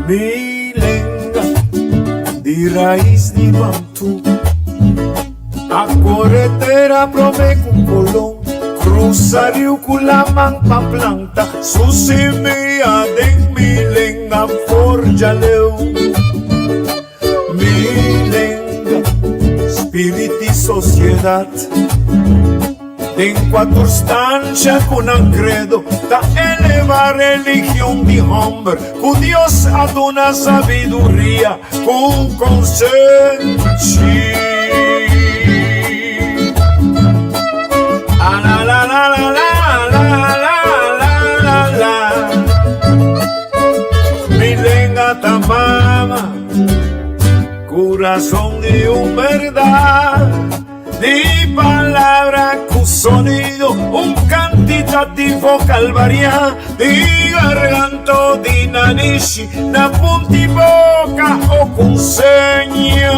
Milenga di raiz di Bantu, a corretera prome con colón, cruzario con la manpa planta, su semilla de milenga forjaleu. Milenga, spirito y sociedad, en quattro stanze con un credo da eleva religión di hombre, con Dios ad una sabiduría con consensi. Ah, la la la la la la la la la. Milenga tamama, corazón de un verdad, di palabra con sonido, un cantitativo calvaria, di garganto di nanishi, da punti boca o consegna.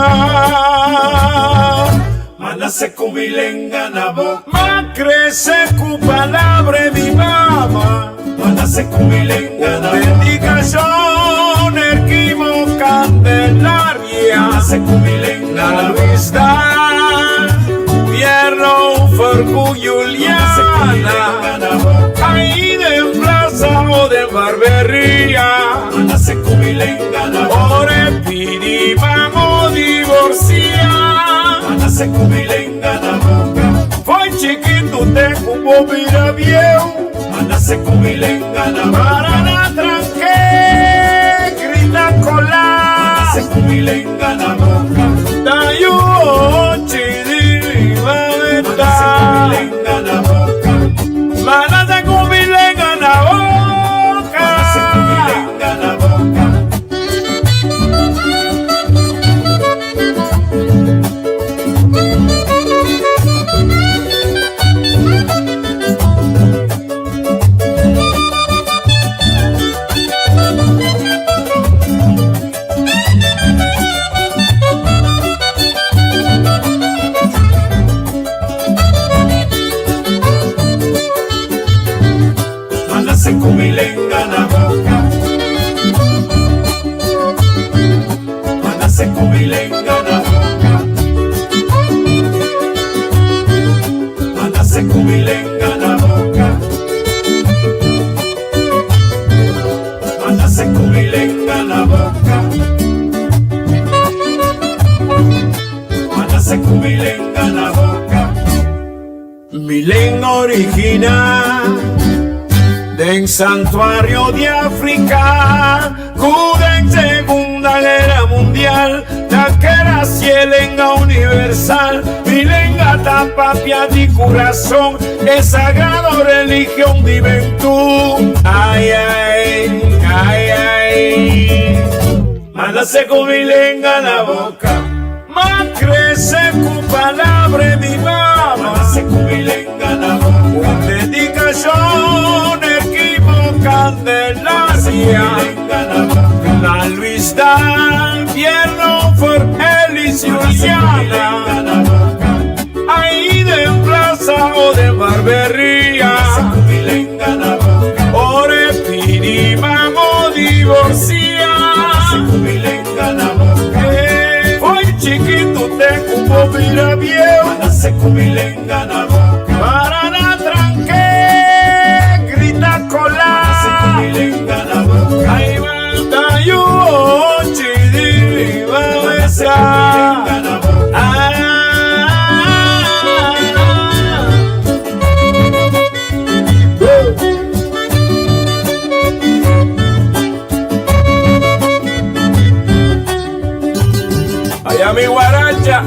Ma nace con milenga na boca, ma crece con palabra mi mamá. Ma nace con milenga na boca, dedicación equivo candelaria. Nace con milenga na vista. Pierro, Fergu, Juliana, ahí de plaza o de barbería, nace con milenga na boca, ore pidi vamos divorcia, nace con milenga na boca, fue chiquito te como mira viejo, nace con milenga na boca, para la tranque, grita cola, nace con milenga na boca, tayo chidi. Manase con milenga na boca, manase con milenga na boca, manase con milenga na boca. Manase con milenga na boca, manase con milenga na boca, manase con milenga na boca, manase con milenga na boca, manase con milenga na boca, milenga original del santuario de África, cuda en Segunda Guerra Mundial, la que era cielenga universal, milenga tapapia di corazón, es sagrado religión di ventú. Ay, ay, ay, ay, manase con milenga na boca, ma crece con palabra mi mamá, manase con milenga na boca, dedicación Candelaria, la Luis Dan, Pierno, For Elis, Juliana, ahí de plaza o de barbería, ore pidi vamos divorcia, hoy chiquito te cubo mira viejo, para la tranque, grita cola. Ahí va, yo, chidi, va a besar. Allá mi guaracha.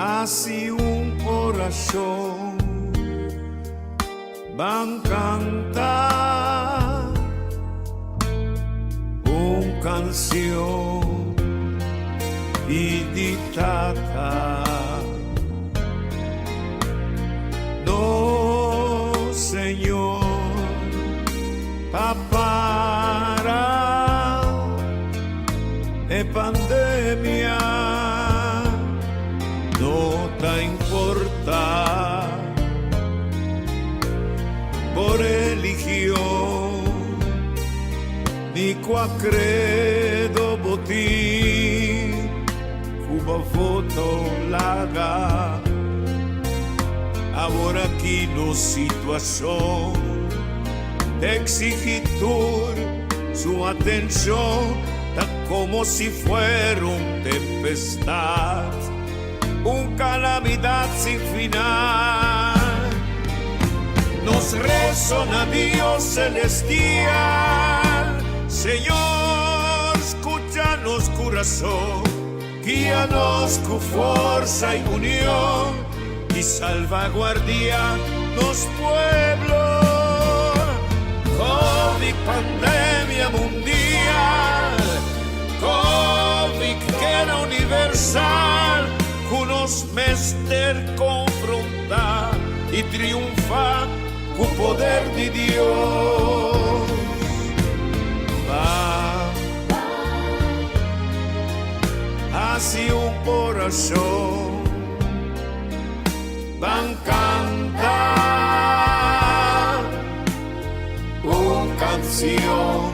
Hace una oración, van cantar una canción editata. No, Señor, papara e pandemia no te importa por religión ni qua credo botín cuba voto laga. Ahora aquí no situación de exigitur su atención, tan como si fuera una tempestad, una calamidad sin final. Nos resona Dios celestial, Señor, escúchanos corazón, guíanos con fuerza y unión, y salvaguardia los pueblos. COVID, pandemia mundial, COVID que era universal, con los mester confronta y triunfa con poder de Dios. Va, así un corazón van cantar una canción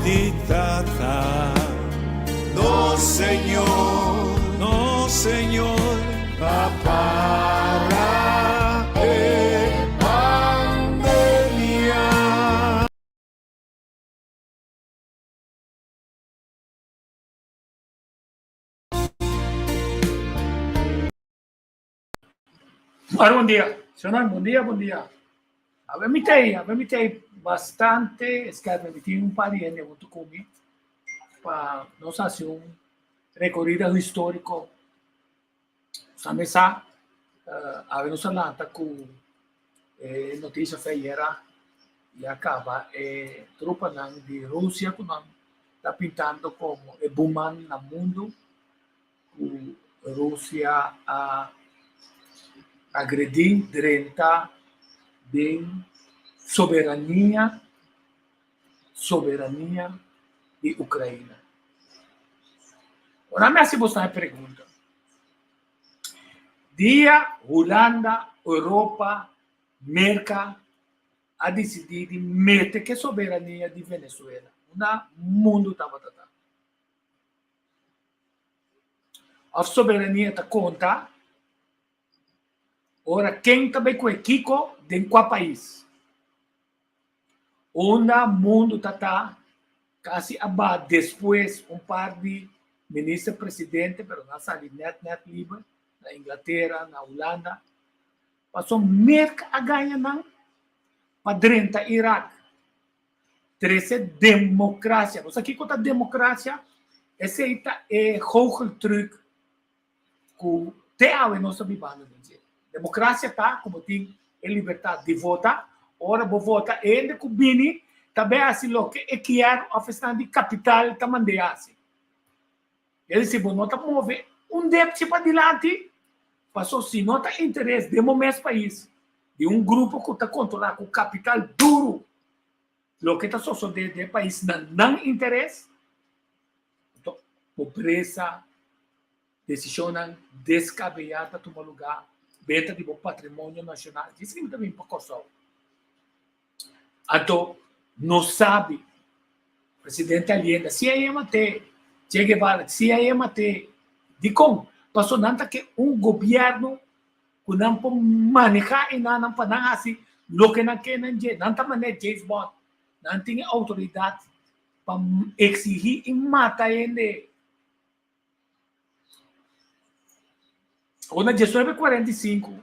editata. No, Señor, no, Señor, papara e pandemia. Bom dia, senhor, bom dia. Avem bastante, escreve um pariente muito comigo para nós fazer um recorrido histórico. Samesa, avemos falado com notícia feira e acaba tropa de Rússia que está pintando como o boom no mundo, a Rússia a agredir direito de soberania de Ucrânia. Ora, me faço uma pergunta. Dia Holanda, Europa, América a decidido meter que soberania de Venezuela. O mundo estava tratando. A soberania está conta. Ora, quem também com Kiko de qual país? Onde o mundo está quase abaixo. Depois, par de ministro-presidente, mas não sabe net livre, na Inglaterra, na Holanda, passou merca a ganhar não para dentro do Iraque. Treze democracia. Mas aqui com a democracia, esse é o truque que até agora não sabe bem dizer. Democracia está como tem a liberdade de votar. Ora, vou votar ainda com o Bini, também assim o que é que é a questão de capital também assim. Ele se não está mover débito para adiante, passou se não tem interesse de momento país de grupo que está controlado com capital duro, o que está sucedendo de país não interesse, então pobreza, decisão descabellada tomar lugar, venda de patrimônio nacional, isso que também para coçar. Então, não sabe, o presidente Allende, se aí mate, Che Guevara, se aí mate, de como, passou nada que governo que não pode manejar e não pode assim, o que não quer não maneja James Bond, não tem autoridade para exigir e matar ele. Quando 1945,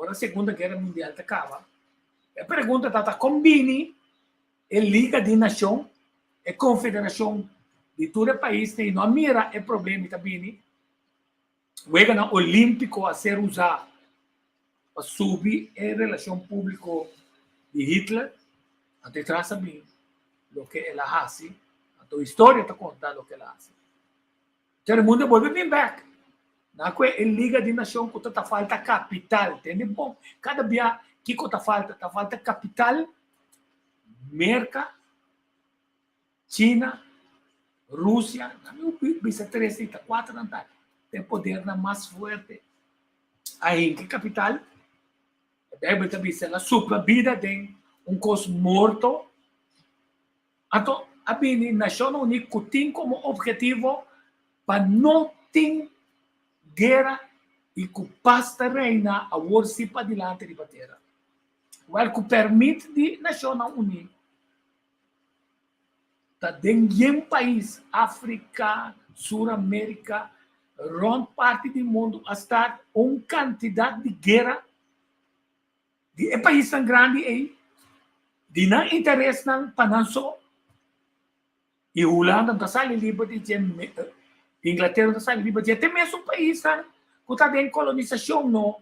a Segunda Guerra Mundial acaba, a pergunta está combine a Liga de Nação, a Confederação de todo o país tem, não mira o problema também, juega na Olímpico a ser usado para subir a relação pública de Hitler, até traz bem o que ela faz, a história está contando o que ela faz. Todo mundo vuelve bem back. Na Liga de Nações, que está falta capital, entende? Bom, cada dia que está falta capital, Merca, China, Rússia, bisa 3, 4 andar, tem poder mais forte. Aí, que capital? Deve também ser a sua vida, tem custo morto. Então, a Nação Unida tem como objetivo para não ter guerra e que paz reina a worsi para adiante de batera. O que permite de Nação Unida tá dentro país, África, Sul-América, grande parte do mundo, a estar quantidade de guerra de país tão grande aí, de não interesse não para não só. E Holanda não está livre de Inglaterra não está livre de até mesmo um país que está dentro de colonização, não.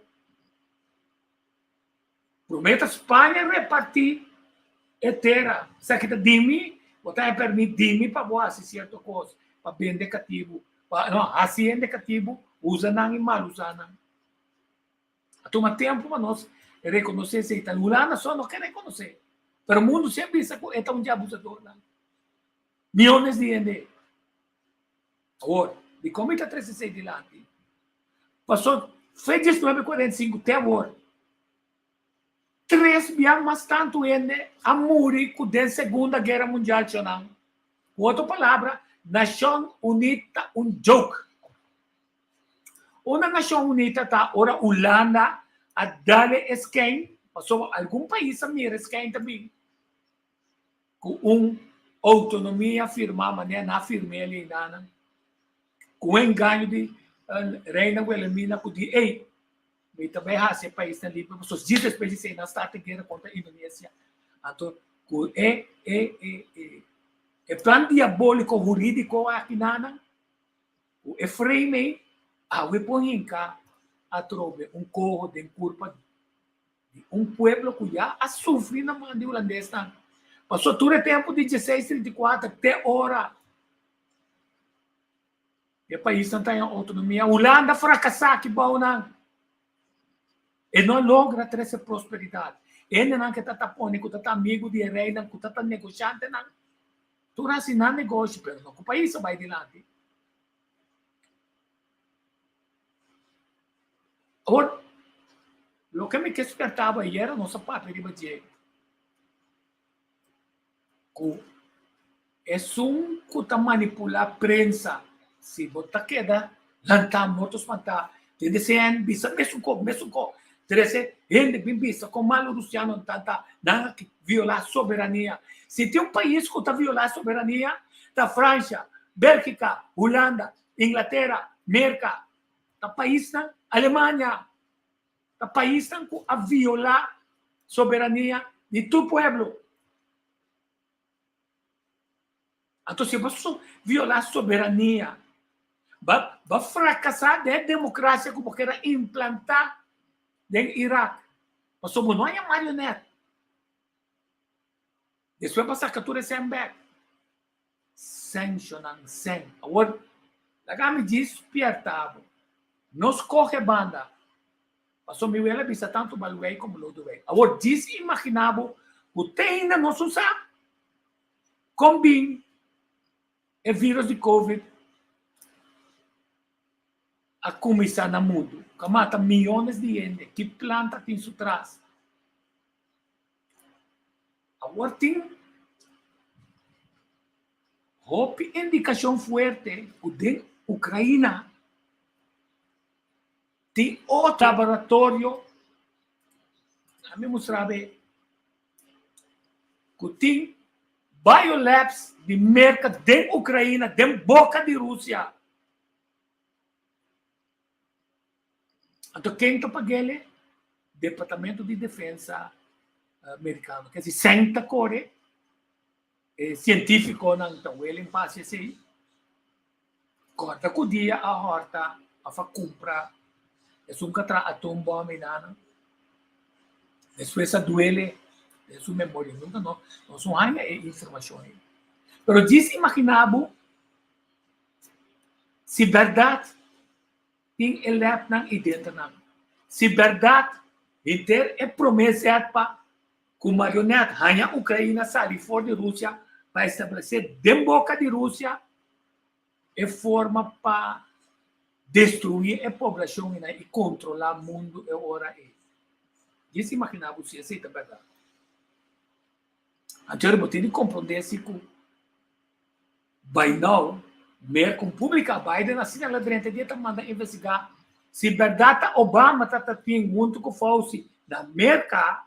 Promete a Espanha repartir a terra. Se que dimi, botar permite dimi para fazer certa coisa, para vender cativo, não, assim é cativo, usa não e mal usa não. Toma tempo para nós reconhecer se a Holanda só não quer reconhecer. Mas o mundo sempre diz que é um abusador. Milhões de gente. Agora, de como está 36 de lá, passou, foi 1945 até agora. 3 anos mais tanto gente a morrer da Segunda Guerra Mundial. Com outra palavra, Nação Unida joke. Uma Nação Unida está, ora, Holanda, a dar esquema, passou algum país a mirar esquema também. Com autonomia firmada, né, na firme ali, com engano de reina Wilhelmina, que diz, ei, mas também esse país está livre, porque os 10 países na starta guerra contra a Indonésia. Então, é plano diabólico jurídico aqui na o frame a põe cá a trove corro de culpa de pueblo que já a sofre na mão de holandês. Passou todo o tempo de 1634 até hora. O país não tem autonomia. A Holanda fracassou que bom não. E não logra ter essa prosperidade. Ele não que está tapando, que está amigo de rei, que está negociante, não. Tu assim não negócio, mas não, o país vai adiante. Agora, o que me despertava era a nossa pátria de Badia. É que está manipular a prensa. Se botar queda, lançar mortos matar. Tem de ser bisa, mesmo com. Terceiro, ele bem vista como malo russiano tanta não violar a soberania. Se tem país que está violar a soberania, da França, Bélgica, Holanda, Inglaterra, América, da país na Alemanha, da país que a violar a soberania de tu pueblo. Então, se você violar a soberania, vai fracassar da democracia que você quer implantar no Iraque. Mas não é marionete. Depois passar a captura sem back. Sancionando, sem. Agora, a me despertava. Nos corre banda. Passou meu ela vista tanto baluei como loduei. Agora, desimaginável, o tem ainda não se usa. Combine o vírus de Covid a começar no mundo, que mata milhões de gente, que planta tem isso atrás. Agora tem indicação forte que de Ucrânia tem outro laboratório, a mim mostrava que tem biolabs de merca de Ucrânia, de boca de Rússia. Então, quem está pagando? Departamento de Defesa americano. Quer dizer, senta core, científico, não, então, ele em paz, assim. corta com o dia a horta, a fa compra, é um catra atom bom inana. Depois a duele, é sua memória, nunca não são informações. Pero diz imaginabo se verdade tem elep nang identa nang. Se verdade inter é promessa para com marionete, a Ucrânia sair fora de Rússia para estabelecer dentro boca de Rússia é forma para destruir a população e controlar o mundo e hora é. Diz imaginabo se aceita verdade. Antes eu tenho que compreender se que by now, com pública Biden, assim ela durante dia está mandando investigar se verdade Obama está tendo muito com Fauci na América,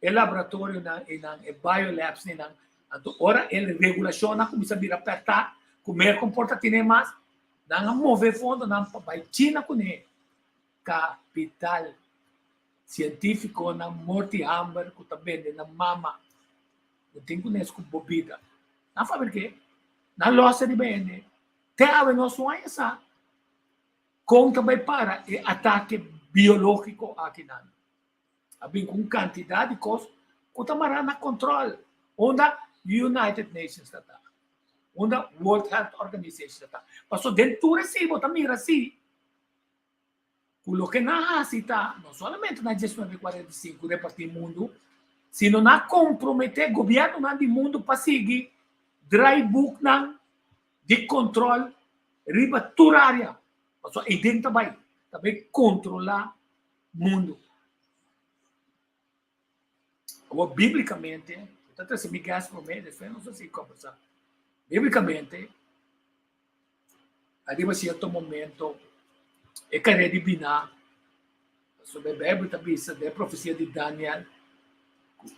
o laboratório e biolabs na ora ele regulação começa a vir apertar, comer comporta tiene mais, não mover fundo não para China com ele capital científico na morte hamburger que também na mama, eu tenho que nesco bebida, não sabe por quê? Na loja de bem, tem não sonha essa conta vai para e ataque biológico aqui na abin com quantidade de coisas que tamara na controle onde United Nations está onde World Health Organization está passou dentro recibo também assim o que na cita não somente na 1945 repartir mundo sino na comprometer governo na de mundo para seguir dry book de controle riba turária. Passou aí dentro também controlar o mundo. Agora, biblicamente, tanto se me gasta por meio, não sei se conversar. Biblicamente, arriba certo momento, é que é divina, sobre a Bíblia também, da profecia de Daniel,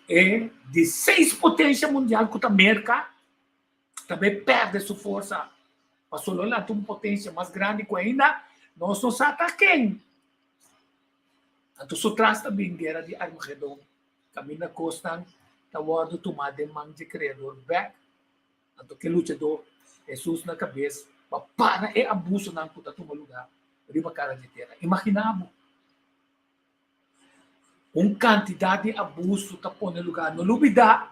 é de 6 potências mundiais que a América também perde sua força. Passou lá uma potência mais grande que ainda nós nos ataquem. Então, se traz também guerra de Armagedon, caminho costa, tawado tomada mang de criador back. Então, que lutador, Jesus na cabeça, para e abuso ng puta tuma lugar, riba cara de terra. Imaginamos quantidade de abuso que põe no lugar. No lubida,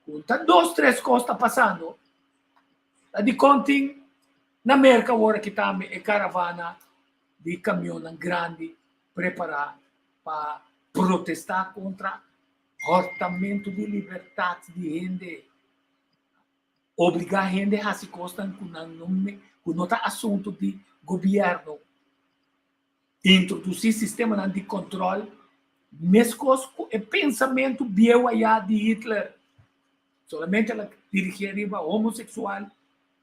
kung 2, 3 coisas está passando, de conting na América agora que também é caravana de caminhão grande preparar para protestar contra cortamento de liberdade de gente, obrigar a gente a se costar com outro assunto de governo, introduzir sistema de controle, mesmo com o pensamento bio de Hitler, solamente ela dirigia a homossexual,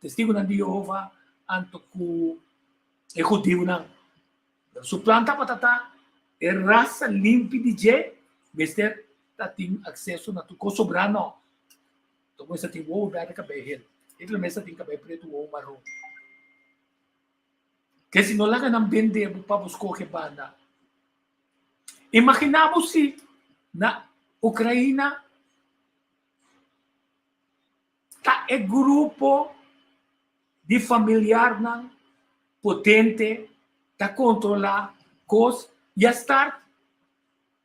testigo de Jeová, anto ku e judeu não. Suplanta patata é raça limpa de je, mister tem acesso na tuco sobrano. Então você tem o velho cabelo, ele mesmo tem cabelo preto ou marrom. Que se não laga não vende para buscar que banda. Imaginamos se na Ucrânia tá é grupo de familiar não potente para controlar coisas e estar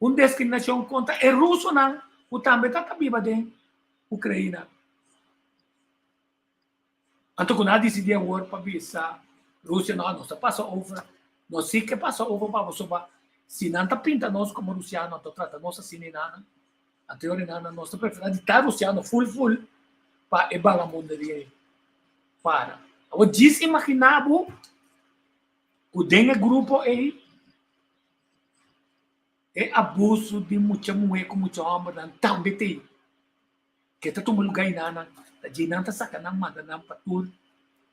uma discriminação contra o russo não o também está viva dentro Ucrânia. Então quando decidiu agora para visa Rússia não está passa over não sei que passa over para você se não está pinta nós como russiano então trata nós assim nada a teoria nada nós prefere de estar russiano full para ebagar mundo de para o diz imaginavo o dengue grupo é abuso de muita mulher com muito homem também tem que está tomando lugar nana da dinanta sacana manda não patur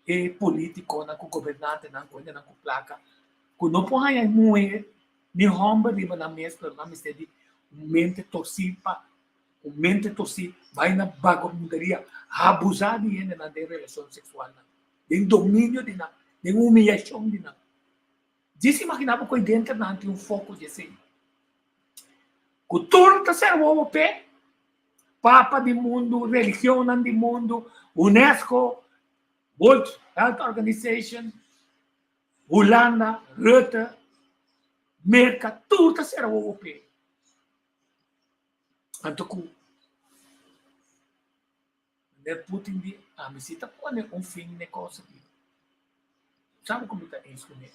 e político na com governante na coisa na com placa quando não põe aí mulher ni homem riba na mesa na mesa de mente torcipa o mente torci vai na bagundaria abusar de gente na relação sexual em domínio de nada, em humilhação de nada. Diz imaginava que dentro não tem foco de assim. Cultura está sendo o pé, Papa do mundo, religião do mundo, UNESCO, World Health Organization, Holanda, Rutte, Merkel, tudo será o europeu. Antoku, Putin diamisita pone un fim negócio. Sabe como está isso comigo?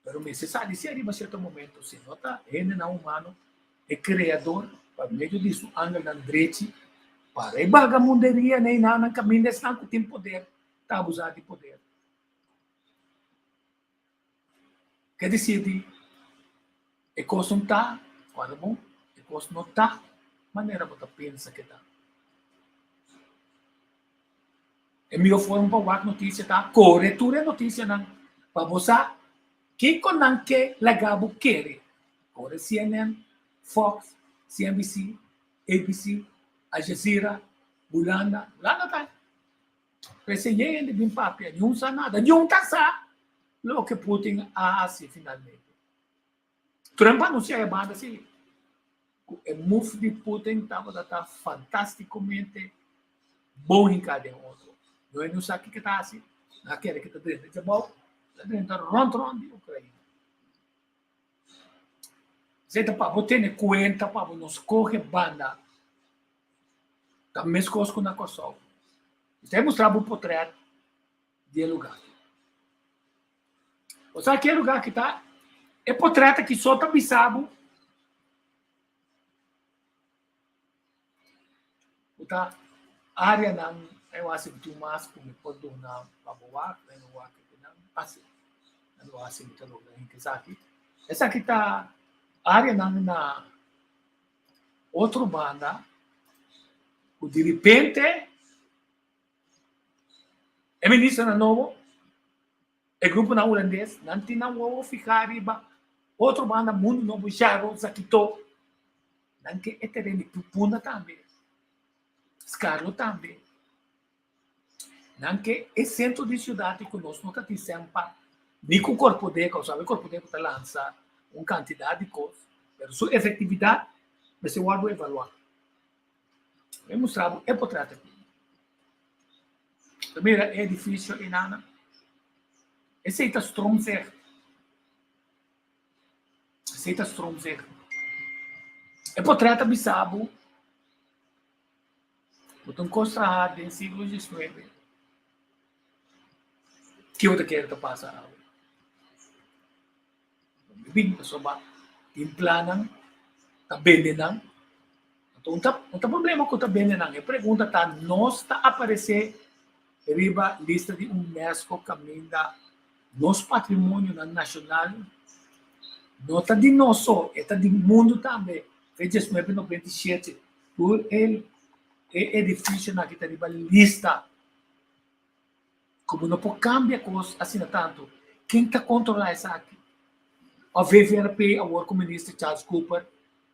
Pero se sabe se arriba certo momento, se nota, ele não humano, é criador, para meio disso, anda na direita, para a vagabunderia, nem nada, caminho desse não tem poder, está abusado de poder. Quer dizer, é coisa não está, quando bom, é coisa não está, maneira você pensa que está. É melhor forma para a notícia, tá? Corretura notícia, não. Para você, que não quer legabo quer. Corre CNN, Fox, CNBC, ABC, Al Jazeera, Holanda, lá não tá. Presidente de bem papel, não sabe nada, não tá sabe o que Putin faz finalmente. Trump anunciou a banda assim, o move de Putin estava fantasticamente bom em cada outro. Não sabe o que está assim, naquele que está dentro de bom, está dentro ron de Ucrânia. Você está para ter conta para nos correr banda, também as coisas com a Kosovo. Você mostrar um portrait de lugar. Você sabe que lugar que está? É portrait que só está bisabo. Tá área não, eu acho que tu mais como pode donar para boa, não há que não assim, não há assim muito lugar em que sabe. Essa aqui tá área não na outra banda, o de repente é ministro na novo, é grupo na holandês, não tem não vou ficar riba, outra banda mundo novo já rosa que tô, não que é terreno pupuna também. Scarlo também. Não que é centro de cidade que nós nunca dissemos para nem com o corpo de que sabe o corpo de que lança uma quantidade de coisas, mas sua efetividade você vai evaluar. Eu mostrava é portrait aqui. Também é difícil e nada. Aceita Stromzer. Aceita Stromzer. É portrait bisabo. Então, construído em século XIX. Que outra quer que passa? Bem, pessoal, tem plano, tá vendendo. Então, não tem problema com tá vendendo. A pergunta tá, nós está aparecer riba lista de UNESCO caminho da nosso patrimônio nacional. Não está de nosso, é do mundo também. Fez 1997 por ele. É difícil na que riba lista. Como não pode cambiar coisas assim tanto. Quem está controlando isso aqui? O VVRP, o Work Minister Charles Cooper,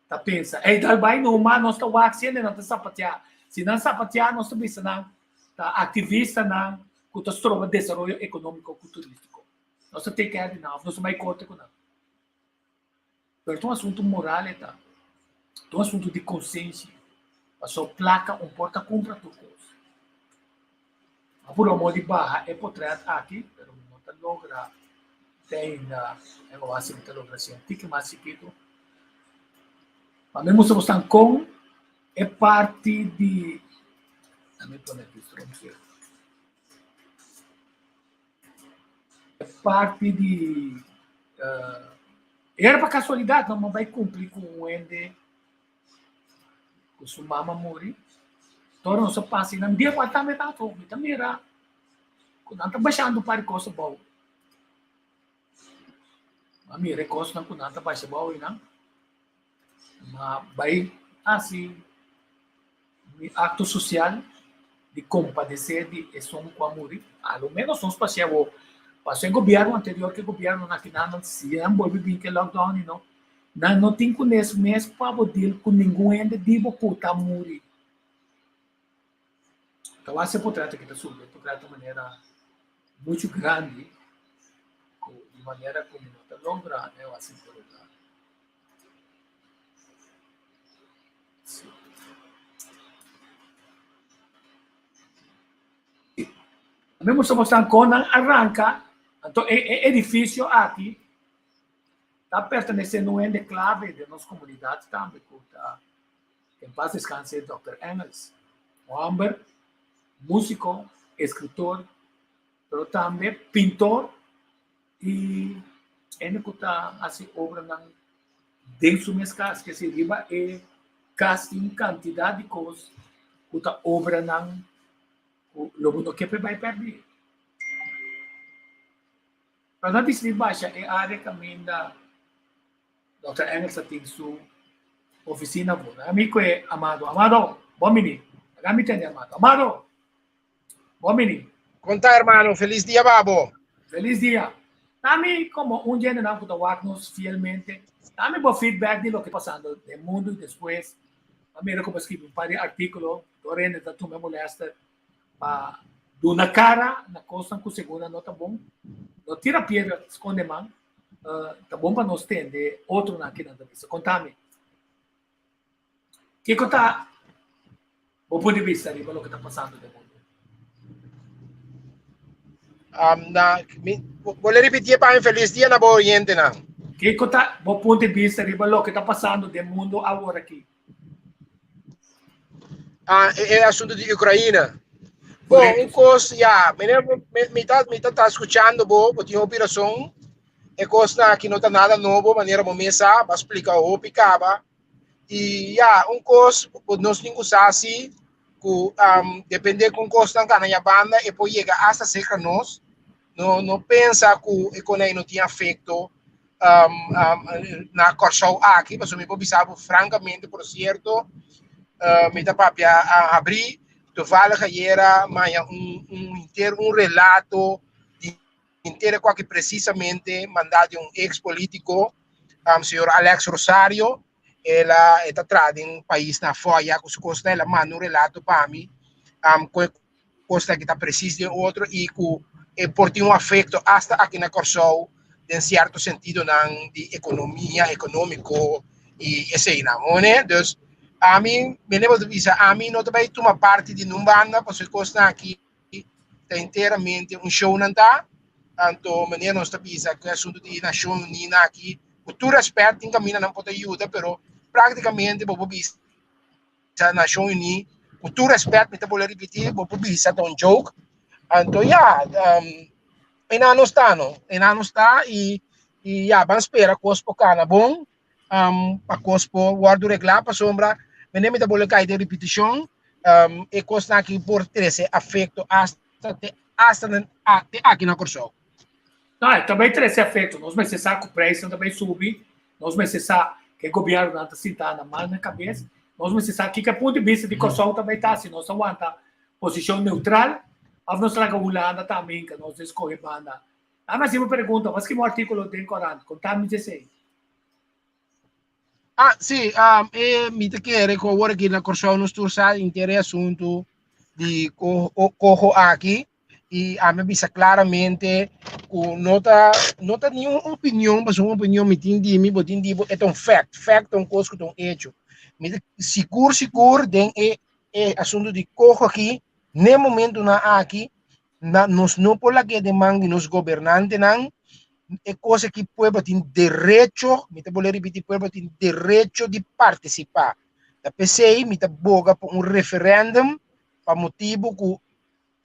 está pensando, ei, dalbay não, mas nós estamos aqui, não está sapatear. Se não sapatear, nós estamos pensando, está ativista, não, que está estudando desenvolvimento econômico e turístico. Nós temos que ir, não, nós temos que ir com não. Mas é um assunto moral, tá? É um assunto de consciência. A sua placa, porta compra tudo. Por amor de barra, é portrait aqui, mas não está logra. Tem eu acho que está logra científica, mas chiquito. Mas mesmo se você está com, é parte de. Também põe aqui, é parte de. Era para casualidade, não vai cumprir com o ende. Com sua mama morrer. Então, não se passa, não dia para também está todo, também era. Quando está baixando para a coisa boa. A minha recosta não quando está baixando boa, não. Mas vai, assim, ato social de compadecer de som com a morrer. Ao menos nós passamos o governo anterior, que o governo na final se envolve bem que lockdown, não tem conhecimento para poder com ninguém ainda de botar morrer. Então, esse portrait aqui está subindo, portrait de maneira muito grande, de maneira como não está longa, eu assim por lugar. Abbiamo mostrando con arranca, edifício aqui, está pertenecendo a uma clave de nossa comunidade também, que em paz descanse Dr. Engels, um homem, músico, escritor, mas também pintor, e ele está assim obra dentro do mês que se riba é quase uma quantidade de coisas que está obra o mundo que vai perder. Para não dizer baixa é a área caminho da Dr. Engels tem sua oficina boa. Amigo é Amado, bom menino. Agora me entende, Amado, bom menino. Conta, hermano, feliz dia, babo. Feliz dia. Dame como un día não nos fielmente. Dame bom feedback de lo que está passando no mundo e depois. Mira como escrevi par de artículos. Torrente da tu me molesta para dar na cara na coisa que segunda não tá bom. Não tira pedra, esconde mão. Tá bom para nós ter outro aqui na entrevista. Contame. Que conta o ponto de vista de lo que está passando no mundo? Vou repetir para feliz dia na Boa Oriente, na. Que conta o ponto de vista de lo que está passando no mundo agora aqui? É assunto de Ucrânia. Bom, um coisa, me tá escutando, eu tenho operação, é coisa que não tá nada novo, maneira momesa, para explicar o que acaba. E, um coisa, nós não usamos assim, depende com coisa que na banda, e pode chegar hasta cerca nós, não pensa que a economia não tinha efeito na Corsol aqui, mas me pode saber, francamente, por certo, me dá para abrir, tu fala que era um relato inteiro que precisamente mandado de um ex-político, senhor Alex Rosario, ela está trazendo um país na fora, com costa ela manda um relato para mim, com costa que está preciso de outro e que por ter um efeito até aqui na Corsol, em certo sentido, de economia, econômico e assim, não é? Então, a mim, me lembro de dizer, a mim não também toma parte de uma banda, porque costa aqui está inteiramente um show não está, então, maneira nós estamos dizendo que o assunto de Nação Unida aqui, com todo respeito, tem caminho não pode ajudar, mas praticamente, vou dizer, Nação Unida, com todo respeito, me vou repetir, vou dizer, é um joke, então, ainda não está, e vamos esperar que o cara bom, para que o guardo reglar para sombra, me lembro da bola cair de repetição, e coisa aqui por ter esse efeito até aqui na Corsol. Não, também tem esse efeito. Nós precisamos que o preço também subir. Nós precisamos que o governo não está na mão na cabeça. Nós precisamos que o ponto de vista de Corsol também está assim. Nós aguanta posição neutral. A nossa Holanda também, que nós escolhemos banda. Mas eu me pergunto, mas que artículo tem Corão? Contame isso. Sim, me quero que agora aqui na Corsol nos tursa inteiro assunto de corro aqui e a mim bisa claramente que não tá nenhuma opinião, mas uma opinião me tem de mim, é um fact é um coisa que é um hecho. Me seguro é assunto de corro aqui, no momento na aqui, nós não por lá que demanda nos governantes não é coisa que o povo tem direito, me vou repetir, o povo tem direito de participar. Da PCI, me boga por um referendum, para motivo que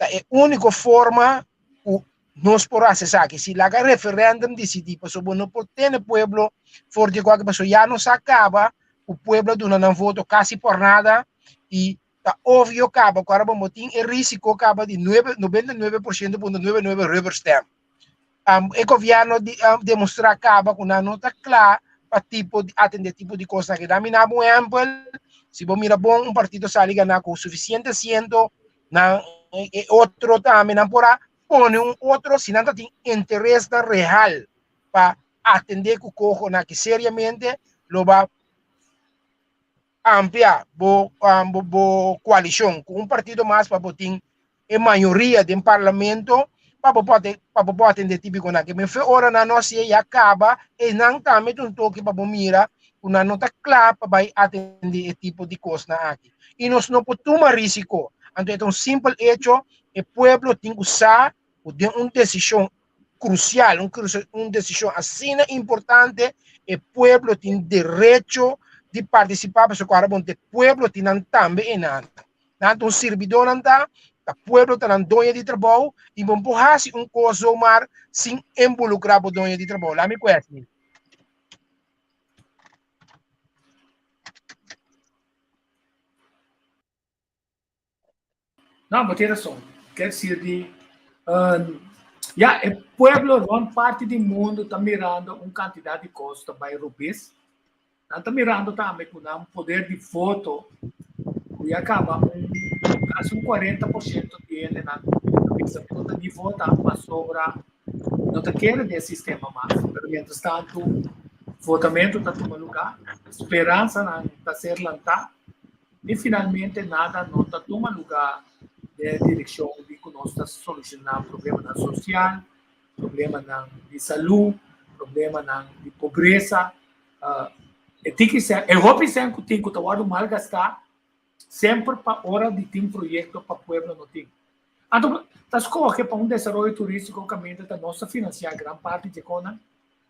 é a única forma que nós podemos acessar aqui. Se lá referendum decidir, pessoa não pode ter o povo, for de qualquer pessoa, já não se acaba, o povo não voto quase por nada, e tá óbvio acaba, agora vamos ter o risco acaba de 99,99 rubber stamp. O governo demonstrar acaba com uma nota clara para atender tipo de coisa que dá mina bom exemplo, se você mira bom partido sai ganhar com suficiente assento na outro também não porá põe outro se não tem interesse real para atender com o cojo na que seriamente lo vai ampliar a coalição com partido mais para botar a maioria do parlamento para poder atender típico na que me foi hora na nossa e acaba e não também um toque para mira uma nota clara para atender esse tipo de coisa aqui e nós não podemos tomar risco então é um simples hecho o pueblo tem que usar uma decisão crucial, uma decisão assim importante, o pueblo tem direito de participar, porque o pueblo tem também nada. Tanto um servidor não está, o pueblo está na dono de trabalho, e vamos fazer coisa mais sem involucrar o dono de trabalho. Lá me conhece. Não, mas tem razão. Quer dizer, o pueblo, grande parte do mundo está mirando uma quantidade de coisas também europeus. Está mirando também com um poder de voto e acaba quase 40% dele na conta de votar para sobra. Não está querendo esse sistema mais. Mas, mientras tanto, o votamento está tomando lugar, a esperança está sendo lançada e, finalmente, nada não está tomando lugar de direção de que nós estamos solucionando problemas social, problemas de saúde, problemas de pobreza. Eu hope sempre que tem que estar malgastar sempre para hora de ter um projeto para o povo não tem. Então, das coisas para desenvolvimento turístico caminha da nossa financiar grande parte de cona,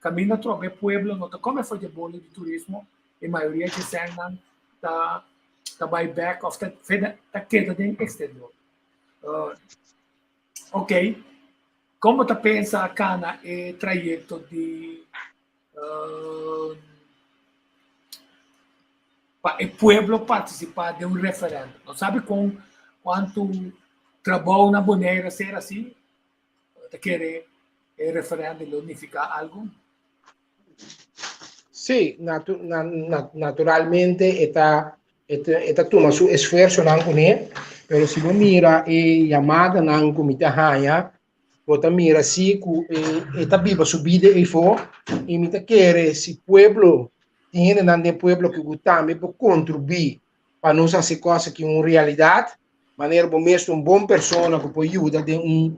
caminha para o povo não está como foi de bolo de turismo, e a maioria de Sennan está buyback of da queda do exterior. Ok, como tu pensa cana é trajeto de para o povo participar de um referendo? Não sabe quanto trabalho na boneira ser assim? Te quer referendo e unificar algo? Sim, naturalmente esta toma su esforço não conhe, mas se você mira a chamada não comite hanya, você mira se esta biba subida e for, e me quer se pueblo tiene nande pueblo que também para contribuir para nós fazer coisas que uma realidade, maneira bom mesmo uma boa pessoa que pode ajudar de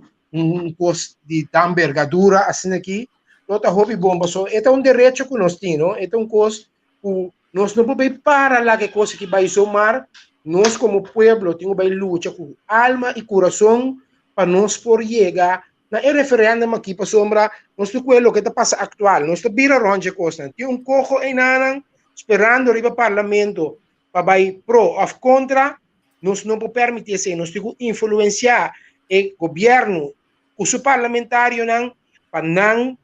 coisa de tão envergadura assim aqui. Nota hobby bomba, so é um direito que nós temos, é uma coisa que nós não podemos parar lá que coisa que vai somar, nós como povo temos que lutar com alma e coração para nós por chegar na referendo aqui para sombra, nós temos o que está passando atual, nós temos vira ronde coisa, tem cojo em nanan esperando ir para o parlamento para vai pro ou contra, nós não podemos permitir isso, nós temos que influenciar o governo, o seu parlamentário para não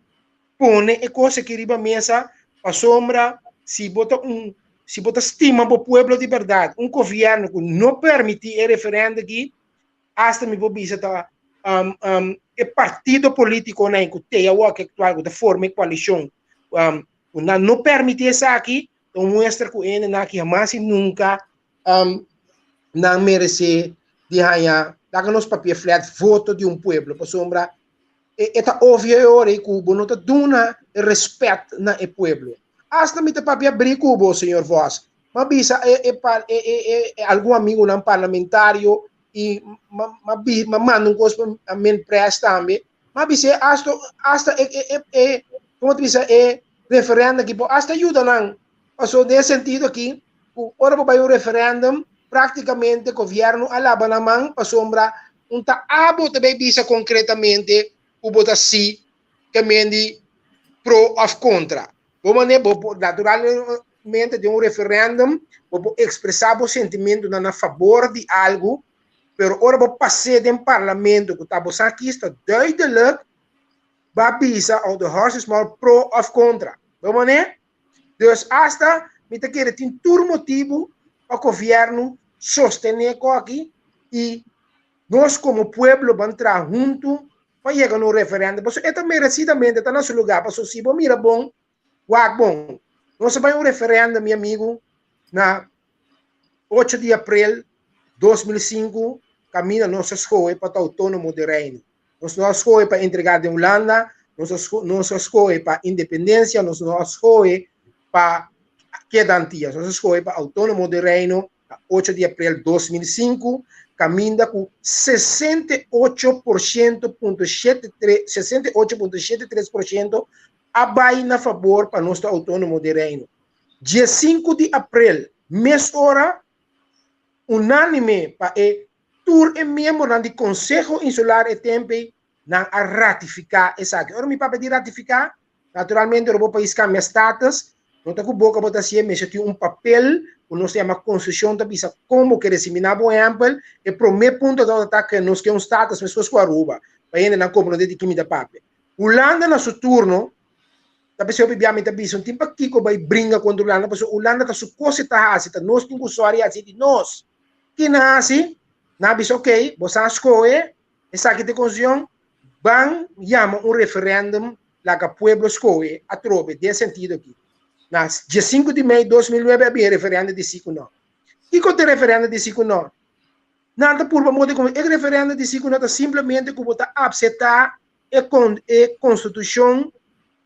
pone e coisa que riba mesa para sombra se bota estima para o povo de verdade governo que não permite o referendo aqui hasta me vou visitar o partido político na que tem o que atual da forma coalição não permite isso aqui então mostra que ele na que jamais nunca não merece de ganhar daqueles nos papel flat voto de povo para sombra é óbvio hora que Cuba não está dando respeito na povo. Hasta me papel abrir Cuba, senhor Voss. Mas bisa algum amigo não parlamentário e manda coisa a minha pressa também. Mas bisa hasta como tu bisa referendo aqui, hasta ajuda não. Passou nesse sentido aqui, ora vai um referendum, praticamente o governo alaba na mão para sombra abo também bisa concretamente o bota sim, caminho pro ou contra. Naturalmente, de um referendum, vou expressar o sentimento a favor de algo, mas agora vou passar de parlamento, que está aqui, está duidelijk, vai avisar ao de horses mal pro ou contra. Vamos, né? Então, hasta, me quer tem todo motivo para o governo sostener aqui e nós, como povo, vamos entrar juntos para chegar no referendo. Porque é merecidamente, está no nosso lugar. Porque se você mira bom, bom. Nós vamos um referendo, meu amigo, na 8 de abril de 2005, caminha nossa escola para o autônomo de reino. Nossa escola para entregar de Holanda, nossa escola para independência, nossa escola para quedantias, nossa escola para autônomo de reino, 8 de abril de 2005, caminha com 68,73% abai na favor para nosso autônomo de reino. Dia 5 de abril, mês hora, unânime para tour e membro do Conselho Insular e Tempe a ratificar essa aqui. Ora, mi papa di ratificar, naturalmente, o país cambia status, não está com boca botar assim, mas tem papel, o nosso chama Constituição, tá bisa como que disseminar o exemplo, e primeiro ponto da que nós que status, mas fosse com a Aruba, para ainda não compreender de que me dá papel. Holanda, no seu turno, tapi obviamente também um tempo aqui que vai brincar contra a Holanda, porque a Holanda está su coisa está assim, tá nós temos sorte assim de nós. Que nasce, na bis ok, você escolhe, essa aqui de constituição, van chama referendum lá que o povo escolhe, a trobe, de sentido aqui. Na dia 5 de maio de 2009 havia referendo de 5 não. E quando o referendo de 5 não? Nada por modo como o referendo de 5 não simplesmente como está aceitar a constituição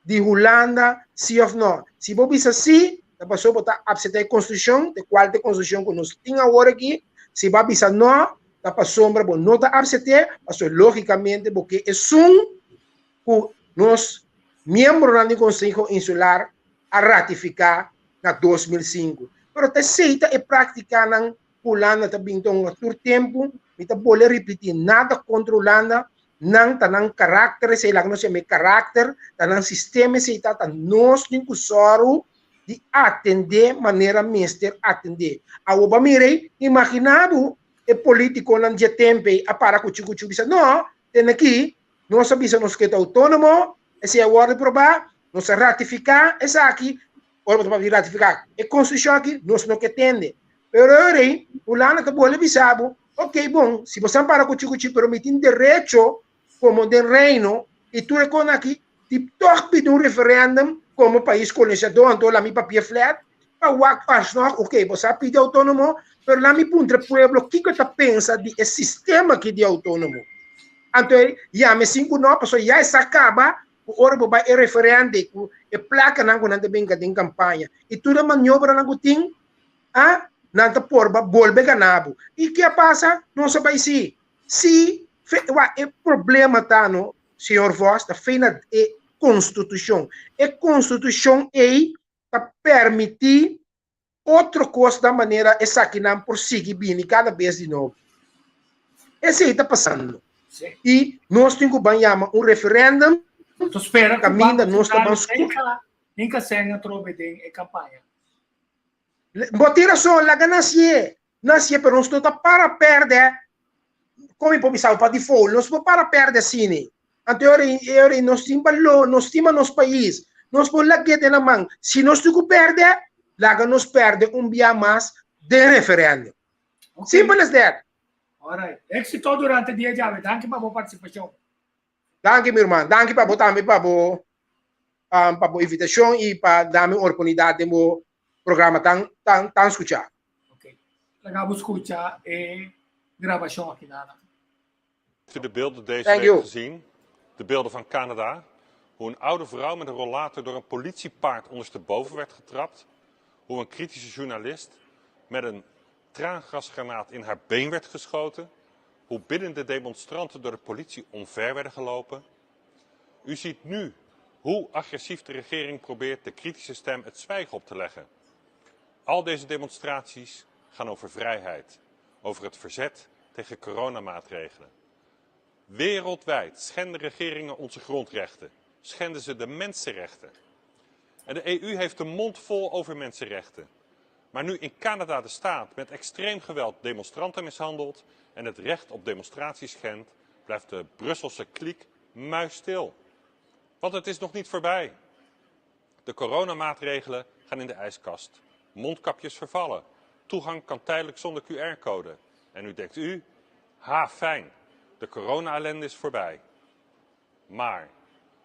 de Holanda, sim ou não. Se você diz assim, a pessoa pode aceitar a Constituição, de qual Constituição que nós temos agora aqui. Se você diz não, a pessoa não está aceitar, logicamente, porque é que nós, membros do Conselho Insular, a ratificar na 2005. Mas a aceita e praticar na Holanda também, então, a todo tempo, não pode repetir nada contra a Holanda, não está no caráter, sei lá que nós chamamos caráter, está no sistema, sei está nós temos soro de atender maneira mister atender. A Obamire imaginava o político não tinha tempo a para com chico diz não, tem aqui, nós sabemos nós que é autônomo, esse é o ordem provar, nós ratificar, essa aqui, ordem para ratificar, a Constituição aqui, nós não que tende. Pero aí, o Lana que boleh bisabo, ok, bom, se você para com chico permite direito como de reino, e tu reconhece aqui, tipo, toque de referendum como país colonizador, então lá me papel flat, para o faz não, ok, você pede autônomo, mas lá me punta o povo, o que você pensa de sistema que de autônomo? Então, já me 5 não, pessoal, já se acaba, o orbo vai referendo, e placa não quando bem que tem campanha, e toda maniobra não tem, nanta porba, bolbe ganabo. E que passa? Não se vai se o problema está no senhor Voss, está feita a Constituição. A Constituição para permitir outra coisa da maneira essa que não prossegue bem cada vez de novo. Esse aí está passando. Sim. E nós temos que chamar referendum. Tu espera que caminha, nós estamos nem que senha trobe em campanha. Botira só, lá nasce, pero nós não está para perder. Come poi pensavo para default, non si può perdere assim. Anteori non stima nos país, nós por lá que tem na mão. Se nós tu perde, lá nos perde dia mais de referendo. Okay. Simple as that. Alright. Éxito durante o dia, Javi. Danke para a participação. Danke, meu irmão. Danke para botar para a invitação e para dar-me a oportunidade de meu programa tão escuchar. Ok. Vamos escutar a gravação aqui na Heeft u de beelden deze week gezien? De beelden van Canada. Hoe een oude vrouw met een rollator door een politiepaard ondersteboven werd getrapt. Hoe een kritische journalist met een traangasgranaat in haar been werd geschoten. Hoe biddende demonstranten door de politie omver werden gelopen. U ziet nu hoe agressief de regering probeert de kritische stem het zwijgen op te leggen. Al deze demonstraties gaan over vrijheid. Over het verzet tegen coronamaatregelen. Wereldwijd schenden regeringen onze grondrechten. Schenden ze de mensenrechten. En de EU heeft de mond vol over mensenrechten. Maar nu in Canada de staat met extreem geweld demonstranten mishandelt en het recht op demonstratie schendt, blijft de Brusselse kliek muisstil. Want het is nog niet voorbij. De coronamaatregelen gaan in de ijskast. Mondkapjes vervallen. Toegang kan tijdelijk zonder QR-code. En nu denkt u, fijn, de corona-ellende is voorbij. Maar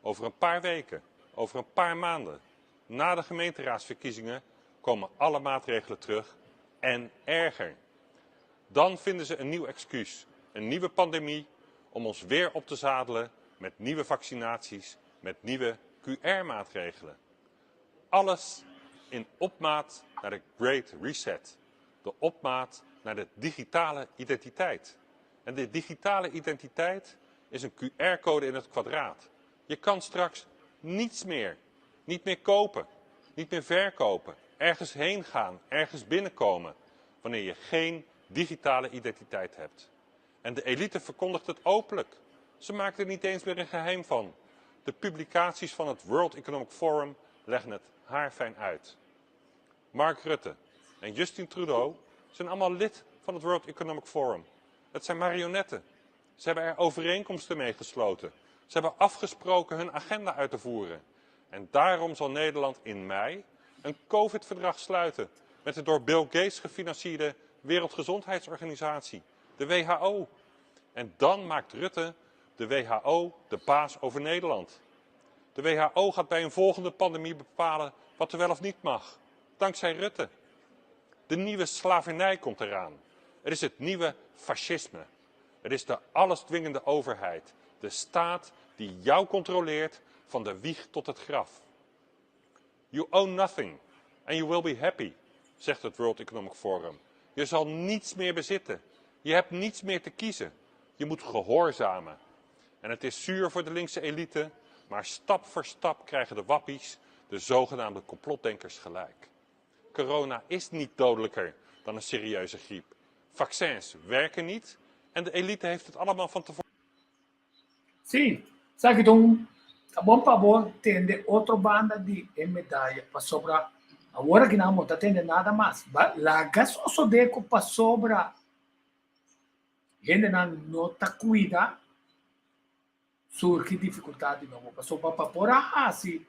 over een paar weken, over een paar maanden, na de gemeenteraadsverkiezingen, komen alle maatregelen terug en erger. Dan vinden ze een nieuw excuus, een nieuwe pandemie, om ons weer op te zadelen met nieuwe vaccinaties, met nieuwe QR-maatregelen. Alles in opmaat naar de Great Reset. De opmaat naar de digitale identiteit. En de digitale identiteit is een QR-code in het kwadraat. Je kan straks niets meer, niet meer kopen, niet meer verkopen, ergens heen gaan, ergens binnenkomen, wanneer je geen digitale identiteit hebt. En de elite verkondigt het openlijk. Ze maakt er niet eens meer een geheim van. De publicaties van het World Economic Forum leggen het haarfijn uit. Mark Rutte en Justin Trudeau zijn allemaal lid van het World Economic Forum. Het zijn marionetten. Ze hebben er overeenkomsten mee gesloten. Ze hebben afgesproken hun agenda uit te voeren. En daarom zal Nederland in mei een COVID-verdrag sluiten met de door Bill Gates gefinancierde Wereldgezondheidsorganisatie, de WHO. En dan maakt Rutte de WHO de baas over Nederland. De WHO gaat bij een volgende pandemie bepalen wat er wel of niet mag. Dankzij Rutte. De nieuwe slavernij komt eraan. Het is het nieuwe fascisme. Het is de allesdwingende overheid. De staat die jou controleert van de wieg tot het graf. You own nothing and you will be happy, zegt het World Economic Forum. Je zal niets meer bezitten. Je hebt niets meer te kiezen. Je moet gehoorzamen. En het is zuur voor de linkse elite, maar stap voor stap krijgen de wappies, de zogenaamde complotdenkers, gelijk. Corona is niet dodelijker dan een serieuze griep. Vaccins werken niet en de elite heeft het allemaal van tevoren. Sim, sabe então, tá bom para bom, tem de outra banda de medalha para sobrar. Agora que não está tendo nada mais. Lagas o sodeco para sobrar. Gente não está cuida. Surge dificuldade não. Para sobrar para pôr assim.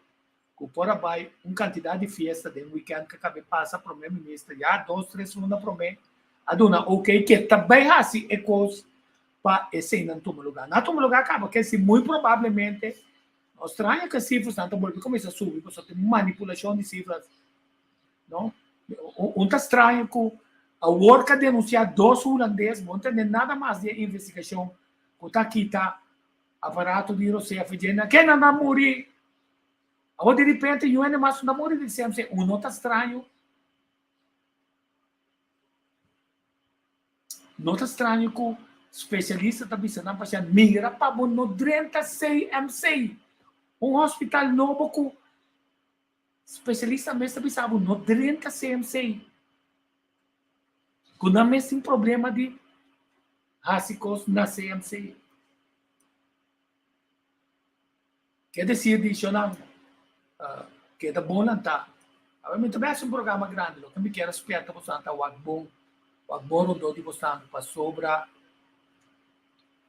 Que pôr vai quantidade de festa de weekend que acabei passa para o primeiro-ministro. Já 2, 3 semanas para mim. Aduna, ok, que também assim é coisa para esse não tomar lugar. Não tomar lugar acaba, que se muito provavelmente estranha que as cifras não estão começam a subir, porque tem manipulação de cifras. Não? Tá estranho que a worka denunciar 2 holandeses, não tem nada mais de investigação, que está aqui, tá aparato de Rússia, fazendo, quem não vai morrer? Agora, de repente, não é mais não morrer, dizemos, não está estranho. Não está estranho que especialista está pensando para migra para no 36 MC. Hospital novo que especialista mesmo pensava no 36 MC. Que não é um problema de rásicos na CMC. Quer dizer, que é bom não está. Eu também um programa grande, eu também quero esperar para você o bom. O agora do de você para sobra.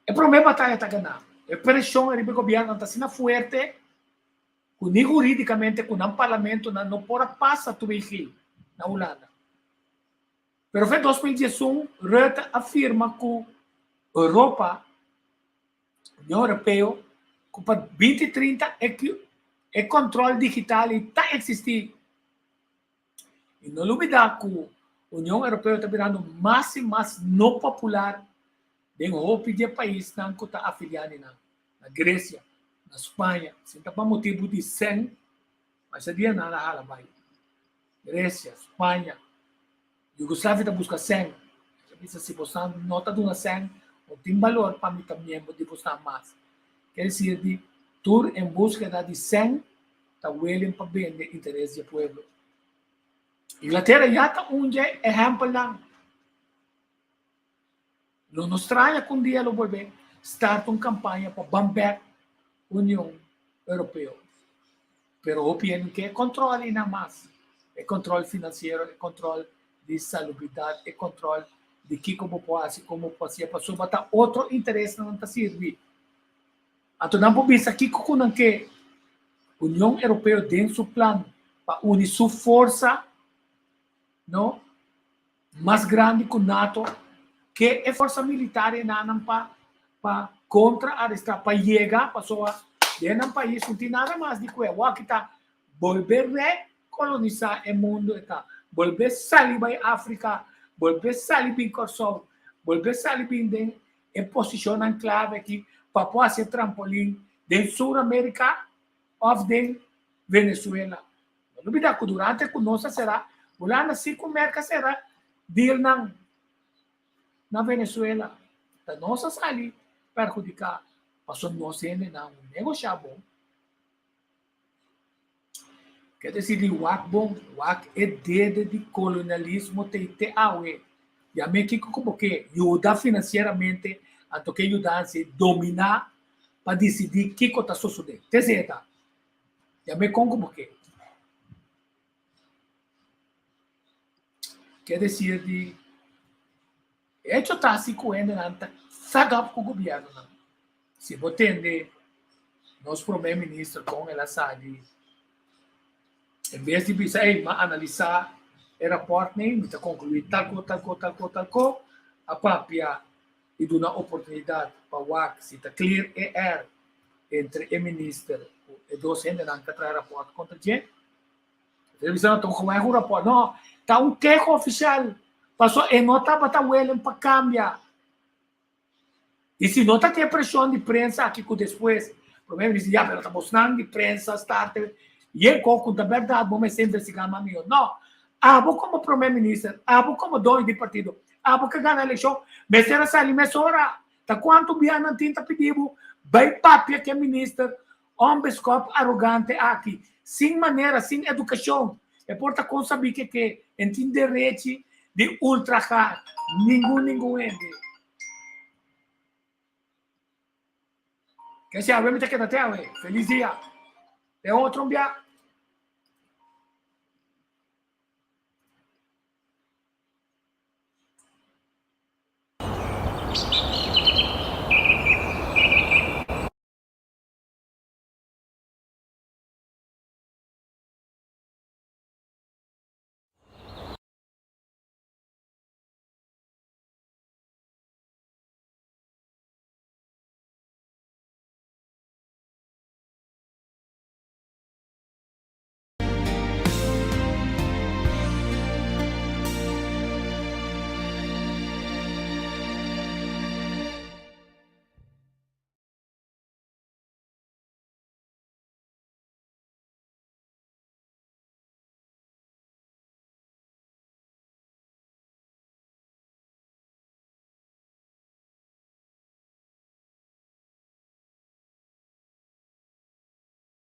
O problema está ganhando. A pressão do governo está sendo forte. Que juridicamente, com o parlamento, não pode passar tudo aqui na Holanda. Mas em 2018, Rutte afirma que a Europa, a União Europeia, que para 2030 é controle digital e está existindo. E não duvida que a União Europeia está virando mais e mais não popular dentro do país que está afiliado na Grécia, na Espanha. Se não para motivo de 100, mas a dia nada hala vai. Grécia, Espanha, Yugoslávia está buscando 100. Se você não está dando 100, não tem valor para mim também de buscar mais. Quer dizer, de tour em busca de 100, está willing para vender interesse do povo. Inglaterra já está exemplo lang. Não nos estranha que dia lo volver start uma campanha para bambar a União Europeia. Pero opino que é controle ainda mais. É controle financeiro, é controle de salubridade, é controle de que como pode ser para botar outro interesse não está servir. Então não pode pensar que a União Europeia tem seu plano para unir sua força no mais grande que o NATO, que é força militar para contra-arrestar, para chegar para pessoas dentro do país, não tem nada mais de coisa. O que está volver recolonizar o mundo, está volver sair para a África, volver sair para o Kosovo, volver sair em posição enclave aqui, para fazer trampolim dentro da Sul-América ou dentro da Venezuela. Não duvida que durante a nossa será wala na si Merca será deal na Venezuela. Da nossa sali perjudicar. Pasó no sene na um negócio bom. Quer dizer, o WAC é dedo de colonialismo te awe. E a mim que como que ajuda financeiramente a toque ajudar a dominar para decidir o que está sucedendo. Terceira, já me congo porque quer dizer de hecho está se coendo nanta sagap com o governo. Se você entender nosso primeiro-ministro com ela sabe, em vez de pensar, analisar o rapporto, está concluir tal coisa, a papia e dar uma oportunidade para o se está clear entre o ministro e dois gente que traz rapporto contra a gente. A televisão não como é um rapporto, não, está queijo oficial, passou e não está para cambiar. E se não está tem pressão de prensa aqui que depois, o primeiro-ministro já está mostrando de prensa, e ele com a verdade, vamos sempre investigar mais melhor. Não, vou como primeiro-ministro, vou como dono de partido, vou que ganha a eleição, mas será essa emissora, tá quanto bem não tinha pedido, bem papia que é ministro, biscopo arrogante aqui, sem maneira, sem educação, é por tá com saber que tem direito de ultrajar, ninguém ende. Que se abre, me te queda até, feliz dia. É outro dia.